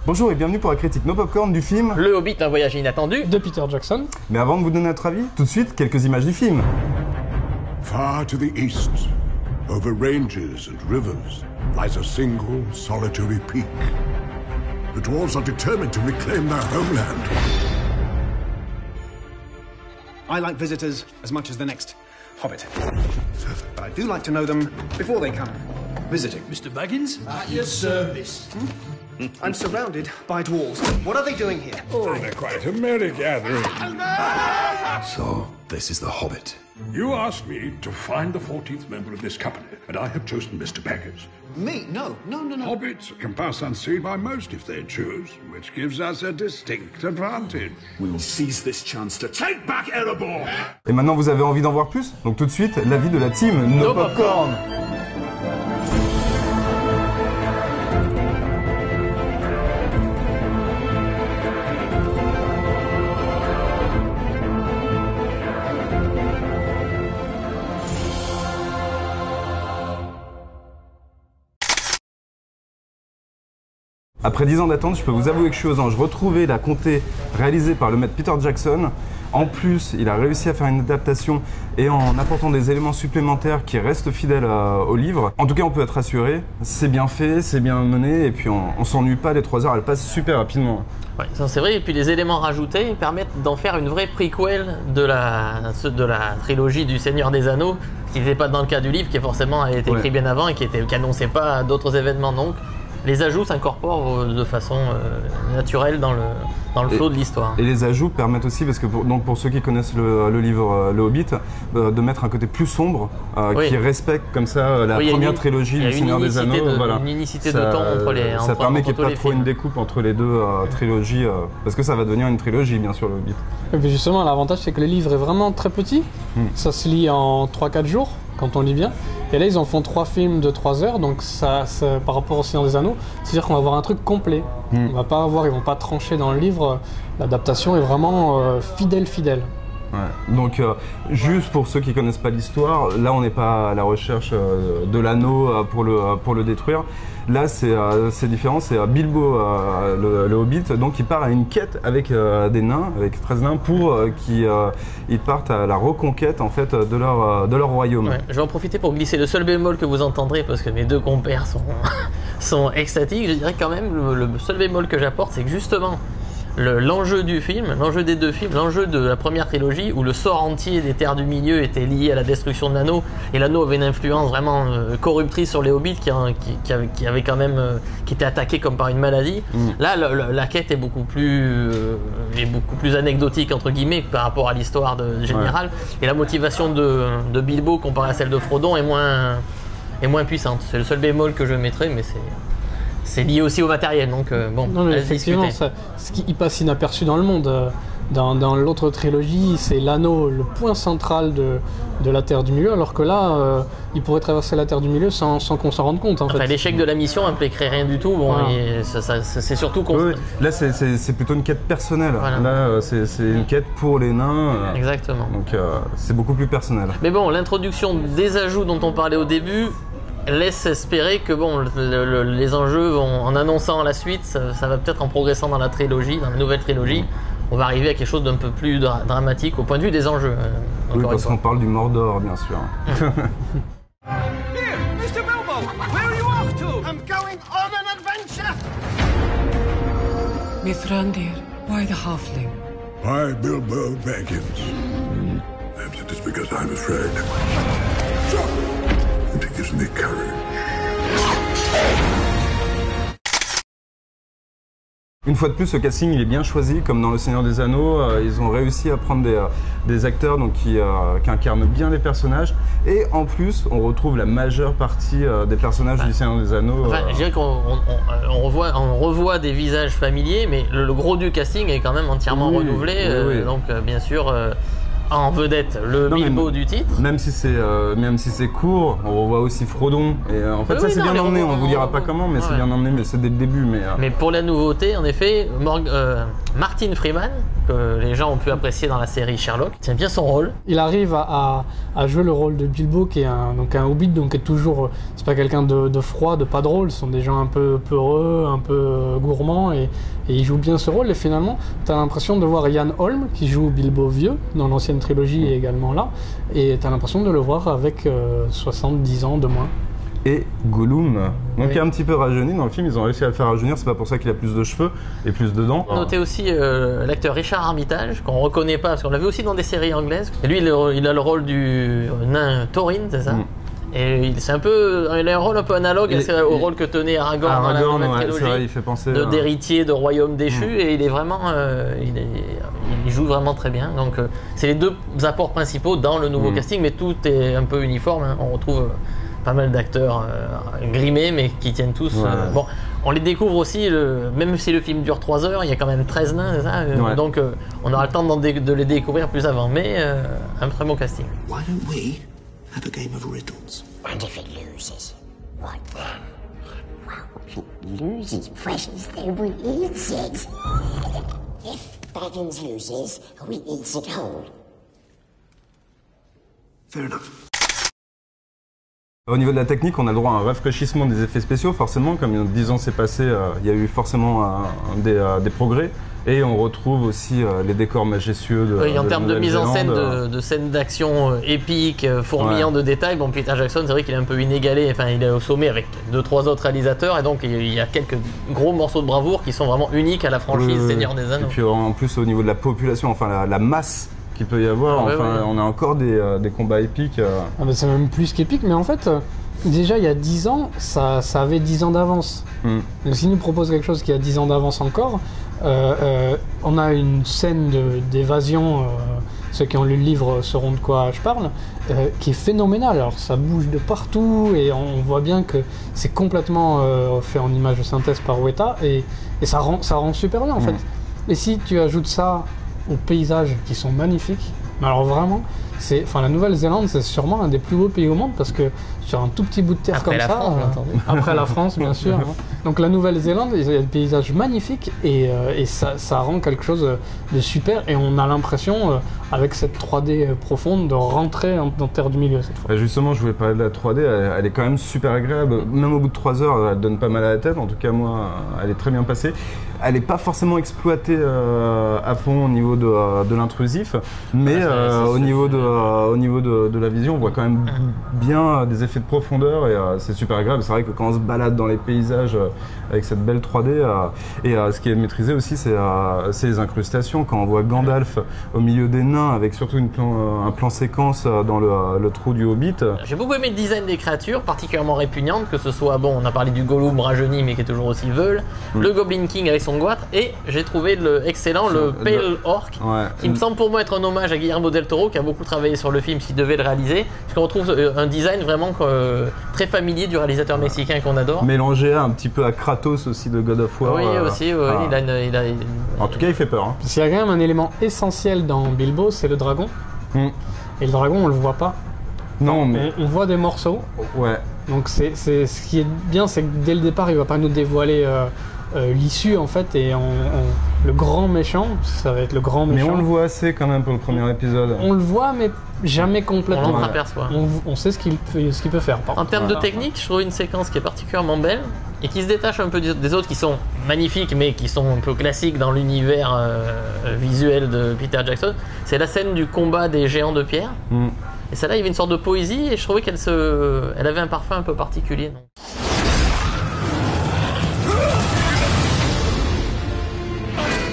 Bonjour et bienvenue pour la critique No Popcorn du film Le Hobbit, un voyage inattendu de Peter Jackson. Mais avant de vous donner notre avis, tout de suite, quelques images du film. Far to the east, over ranges and rivers, lies a single solitary peak. The dwarves are determined to reclaim their homeland. I like visitors as much as the next hobbit. But I do like to know them before they come visiting. Mr. Baggins? At your service. I'm surrounded by dwarves. What are they doing here? Oh, they're quite a merry gathering. So, this is the Hobbit. You asked me to find the 14th member of this company, and I have chosen Mr. Baggins. Me? No. Hobbits can pass unseen by most if they choose, which gives us a distinct advantage. We will seize this chance to take back Erebor! Et maintenant vous avez envie d'en voir plus? Donc tout de suite, l'avis de la team No Popcorn. Après 10 ans d'attente, je peux vous avouer que je suis aux anges. Retrouver la comté réalisée par le maître Peter Jackson. En plus, il a réussi à faire une adaptation et en apportant des éléments supplémentaires qui restent fidèles au livre. En tout cas, on peut être rassuré. C'est bien fait, c'est bien mené et puis on s'ennuie pas. Les 3 heures, elles passent super rapidement. Ouais, c'est vrai, et puis les éléments rajoutés permettent d'en faire une vraie prequel de la trilogie du Seigneur des Anneaux, qui n'était pas dans le cas du livre, qui forcément a été écrit bien avant et qui n'annonçait pas d'autres événements. Donc, les ajouts s'incorporent de façon naturelle dans le flot de l'histoire. Et les ajouts permettent aussi, parce que pour ceux qui connaissent le livre Le Hobbit, de mettre un côté plus sombre, qui respecte comme ça la première trilogie du Seigneur des Anneaux. Une unicité de temps entre les ça permet qu'il n'y ait pas trop films. une découpe entre les deux trilogies, parce que ça va devenir une trilogie, bien sûr, Le Hobbit. Et puis justement, l'avantage, c'est que le livre est vraiment très petit. Ça se lit en 3-4 jours, quand on lit bien. Et là, ils en font 3 films de 3 heures, donc ça par rapport au Seigneur des Anneaux, c'est-à-dire qu'on va avoir un truc complet. Ils vont pas trancher dans le livre. L'adaptation est vraiment fidèle. Ouais. Donc, juste pour ceux qui connaissent pas l'histoire, là, on n'est pas à la recherche de l'anneau pour le détruire. Là, c'est différent. C'est Bilbo, le Hobbit, donc il part à une quête avec des nains, avec 13 nains, pour qu'ils partent à la reconquête en fait de leur royaume. Ouais, je vais en profiter pour glisser le seul bémol que vous entendrez, parce que mes deux compères sont extatiques. Je dirais quand même le seul bémol que j'apporte, c'est que justement l'enjeu du film, l'enjeu des deux films, l'enjeu de la première trilogie où le sort entier des terres du milieu était lié à la destruction de l'anneau et l'anneau avait une influence vraiment corruptrice sur les hobbits qui avait quand même qui était attaqué comme par une maladie. Là la quête est beaucoup plus anecdotique entre guillemets par rapport à l'histoire générale et la motivation de Bilbo comparée à celle de Frodon est moins puissante. C'est le seul bémol que je mettrais, mais c'est lié aussi au matériel, donc bon. Non, mais effectivement, ce qui passe inaperçu dans le monde. Dans l'autre trilogie, c'est l'anneau, le point central de la Terre du Milieu, alors que là, il pourrait traverser la Terre du Milieu sans qu'on s'en rende compte. En fait. L'échec de la mission impliquerait rien du tout. Bon, c'est surtout qu'on. Oui, là, c'est plutôt une quête personnelle. Voilà. Là, c'est une quête pour les nains. Exactement. Donc, c'est beaucoup plus personnel. Mais bon, l'introduction des ajouts dont on parlait au début laisse espérer que bon, les enjeux en annonçant la suite, ça va peut-être en progressant dans la trilogie, dans la nouvelle trilogie, on va arriver à quelque chose d'un peu plus dramatique au point de vue des enjeux. Oui, parce qu'on parle du Mordor, bien sûr. Here, Mr. Bilbo, where are you off to? I'm going on an adventure. Mithrandir, why the halfling? Why Bilbo Baggins? Perhaps it is because I'm afraid. And it gives me courage. Une fois de plus, ce casting il est bien choisi, comme dans Le Seigneur des Anneaux. Ils ont réussi à prendre des acteurs donc, qui incarnent bien les personnages. Et en plus, on retrouve la majeure partie des personnages du Seigneur des Anneaux. Enfin, je dirais qu'on revoit des visages familiers, mais le gros du casting est quand même entièrement renouvelé. Oui. Donc, bien sûr, en vedette le Bilbo du titre. Même si c'est court, on voit aussi Frodon. Et en fait, Oui, c'est non, bien emmené. On vous dira pas ouais. comment, mais c'est bien emmené. Mais c'est dès le début. Mais pour la nouveauté, en effet, Martin Freeman, que les gens ont pu apprécier dans la série Sherlock, tient bien son rôle. Il arrive à jouer le rôle de Bilbo, qui est un hobbit, donc qui est toujours, c'est pas quelqu'un de froid, de pas drôle, ce sont des gens un peu peureux, un peu gourmands, et il joue bien ce rôle. Et finalement, t'as l'impression de voir Ian Holm, qui joue Bilbo vieux, dans l'ancienne trilogie et également là, et t'as l'impression de le voir avec 70 ans de moins. Et Gollum, donc Oui. qui est un petit peu rajeuni dans le film, ils ont réussi à le faire rajeunir, c'est pas pour ça qu'il a plus de cheveux et plus de dents. Notez aussi l'acteur Richard Armitage, qu'on reconnaît pas, parce qu'on l'a vu aussi dans des séries anglaises. Et lui, il a le rôle du nain Thorin, c'est ça? Et il a un rôle un peu analogue au rôle que tenait Aragorn dans la nouvelle trilogie, c'est vrai, il fait penser d'héritier de royaume déchu, et il est vraiment, il joue vraiment très bien. Donc c'est les deux apports principaux dans le nouveau casting, mais tout est un peu uniforme. Hein. On retrouve pas mal d'acteurs grimés, mais qui tiennent tous. Bon, on les découvre aussi, même si le film dure 3 heures, il y a quand même 13 nains, c'est ça. Donc on aura le temps de les découvrir plus avant, mais un très bon casting. Why don't we have a game of riddles? And if it loses, what then? Well, if it loses, precious, then we eat it. If Baggins loses, we eat it whole. Fair enough. Au niveau de la technique, on a le droit à un rafraîchissement des effets spéciaux, forcément, comme 10 ans s'est passé, il y a eu forcément des progrès. Et on retrouve aussi les décors majestueux de Oui, en termes de mise en scène, Nouvelle-Zélande. de scènes d'action épiques, fourmillant de détails, bon, Peter Jackson, c'est vrai qu'il est un peu inégalé, enfin il est au sommet avec 2-3 autres réalisateurs, et donc il y a quelques gros morceaux de bravoure qui sont vraiment uniques à la franchise Seigneur des Anneaux. Et puis en plus, au niveau de la population, enfin la masse qu'il peut y avoir, on a encore des combats épiques. Ah bah, c'est même plus qu'épique, mais en fait, déjà il y a 10 ans, ça avait 10 ans d'avance. Donc s'ils nous proposent quelque chose qui a 10 ans d'avance encore, on a une scène d'évasion, ceux qui ont lu le livre sauront de quoi je parle, qui est phénoménale. Alors ça bouge de partout et on voit bien que c'est complètement fait en image de synthèse par Weta, et ça rend super bien en fait. Et si tu ajoutes ça aux paysages qui sont magnifiques, mais alors vraiment, la Nouvelle-Zélande, c'est sûrement un des plus beaux pays au monde, parce que sur un tout petit bout de terre Après comme la ça, France, bien entendu. après la France bien sûr, hein. Donc la Nouvelle-Zélande, il y a des paysages magnifiques, et ça rend quelque chose de super, et on a l'impression, avec cette 3D profonde, de rentrer dans Terre du Milieu cette fois. Justement, je voulais parler de la 3D, elle est quand même super agréable. Même au bout de 3 heures, elle donne pas mal à la tête. En tout cas, moi, elle est très bien passée. Elle n'est pas forcément exploitée à fond au niveau de l'intrusif, mais au niveau de la vision, on voit quand même bien des effets de profondeur, et c'est super agréable. C'est vrai que quand on se balade dans les paysages avec cette belle 3D, et ce qui est maîtrisé aussi, c'est les incrustations. Quand on voit Gandalf au milieu des nains, avec surtout un plan séquence dans le trou du Hobbit. J'ai beaucoup aimé le design des créatures, particulièrement répugnantes, que ce soit, bon, on a parlé du Gollum rajeuni, mais qui est toujours aussi veule, le Goblin King avec son goitre, et j'ai trouvé excellent le Pale Orc, qui me semble pour moi être un hommage à Guillermo del Toro, qui a beaucoup travaillé sur le film, s'il devait le réaliser, parce qu'on retrouve un design vraiment très familier du réalisateur mexicain qu'on adore. Mélangé un petit peu à Kratos aussi de God of War. Oui, aussi, En tout cas, il fait peur. S'il y a quand même un élément essentiel dans Bilbo, c'est le dragon. Et le dragon, on le voit pas. Non, mais on voit des morceaux. Ouais. Donc ce qui est bien, c'est que dès le départ, il va pas nous dévoiler l'issue en fait, et le grand méchant, ça va être le grand méchant. Mais on le voit assez quand même pour le premier épisode. On le voit, mais jamais complètement. On l'entreaperçoit. On sait ce qu'il peut faire. En termes de technique, je trouve une séquence qui est particulièrement belle et qui se détache un peu des autres, qui sont magnifiques mais qui sont un peu classiques dans l'univers visuel de Peter Jackson. C'est la scène du combat des géants de pierre. Et celle-là, il y avait une sorte de poésie, et je trouvais elle avait un parfum un peu particulier.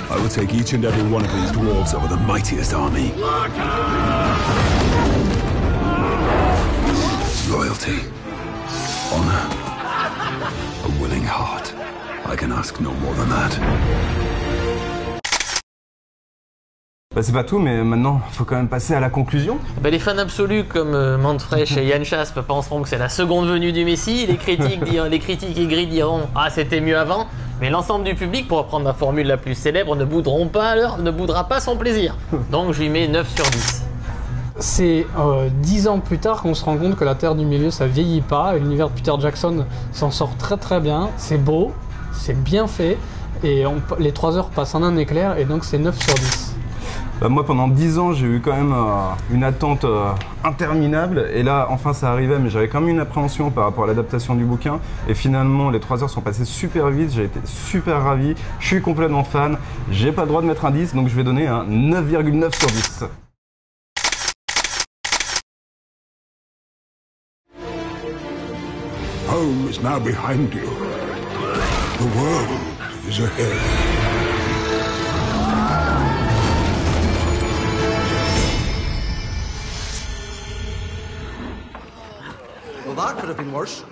I will take each and every one of these dwarves over the mightiest army. Loyalty, honor, a willing heart. I can ask no more than that. C'est pas tout, mais maintenant, il faut quand même passer à la conclusion. Les fans absolus comme Mantfresh et Yann Chasp penseront que c'est la seconde venue du Messie. Les critiques aigris diront « Ah, c'était mieux avant ». Mais l'ensemble du public, pour reprendre la formule la plus célèbre, ne boudra pas son plaisir. Donc je lui mets 9 sur 10. c'est 10 ans plus tard qu'on se rend compte que la Terre du Milieu, ça vieillit pas. Et l'univers de Peter Jackson s'en sort très très bien. C'est beau, c'est bien fait. Et les 3 heures passent en un éclair. Et donc c'est 9 sur 10. Bah, moi, pendant 10 ans, j'ai eu quand même une attente interminable. Et là, enfin, ça arrivait, mais j'avais quand même une appréhension par rapport à l'adaptation du bouquin. Et finalement, les 3 heures sont passées super vite. J'ai été super ravi. Je suis complètement fan. J'ai pas le droit de mettre un 10, donc je vais donner un 9,9 sur 10. Home is now behind you. The world is ahead. Well, that could have been worse.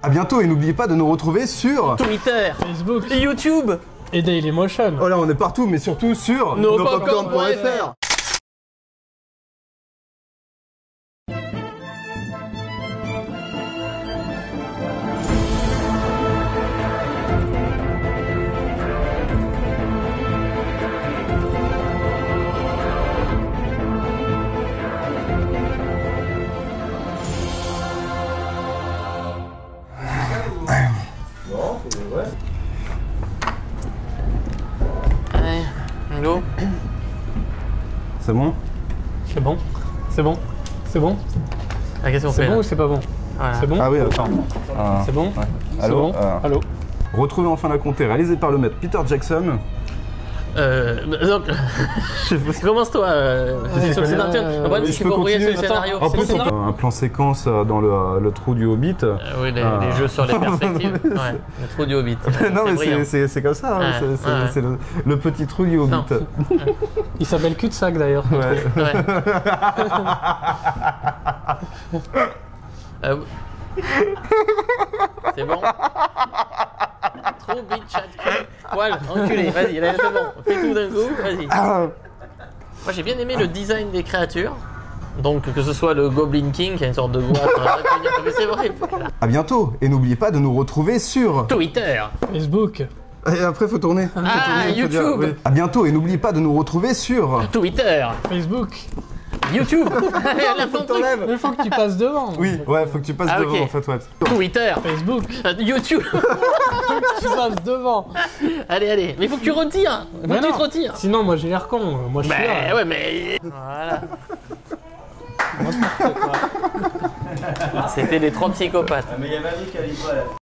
À bientôt et n'oubliez pas de nous retrouver sur Twitter, Facebook et YouTube, et Dailymotion. Oh là, on est partout, mais surtout sur nopopcorn.fr. Allez, go. C'est bon? C'est bon. C'est bon. C'est bon. Ah, qu'est-ce qu'on C'est fait bon là? ou c'est pas bon? Voilà. C'est bon. Ah oui, attends. C'est bon. Ouais. C'est Allô? bon. Allô. Retrouvez enfin la comté, réalisé par le maître Peter Jackson. Donc, commence-toi. C'est sur le scénario. Le problème, c'est je qu'il peux faut briller sur le continuer. scénario. En C'est plus, le scénario. un plan séquence dans le trou du Hobbit. Oui, les jeux sur les perspectives. Ouais, le trou du Hobbit. Non, mais brillant. c'est comme ça. hein. Ouais, C'est le petit trou du Hobbit. Non. Il s'appelle cul-de-sac d'ailleurs. Ouais. Ouais. C'est bon. Trop bitch chat cul. Poil, enculé, vas-y, là, c'est bon. Fais tout d'un coup, vas-y. Moi j'ai bien aimé le design des créatures. Donc que ce soit le Goblin King qui a une sorte de goitre. Mais c'est vrai. Voilà. À bientôt et n'oubliez pas de nous retrouver sur Twitter. Facebook. Et après faut tourner. Faut tourner, faut dire, YouTube. oui. À bientôt et n'oubliez pas de nous retrouver sur Twitter. Facebook. YouTube. La Faut que t'enlèves. Mais faut que tu passes devant. Oui, ouais, faut que tu passes Ah, devant ok. en fait, ouais. Twitter. Facebook. YouTube. Tu passes devant. Allez. Mais faut que tu retires. Faut Mais que tu non. te retires. Sinon, moi j'ai l'air con. Moi je suis là. Ouais, mais. Voilà. C'était les 3 psychopathes. Mais il y avait un mec qui allait pas à la fin.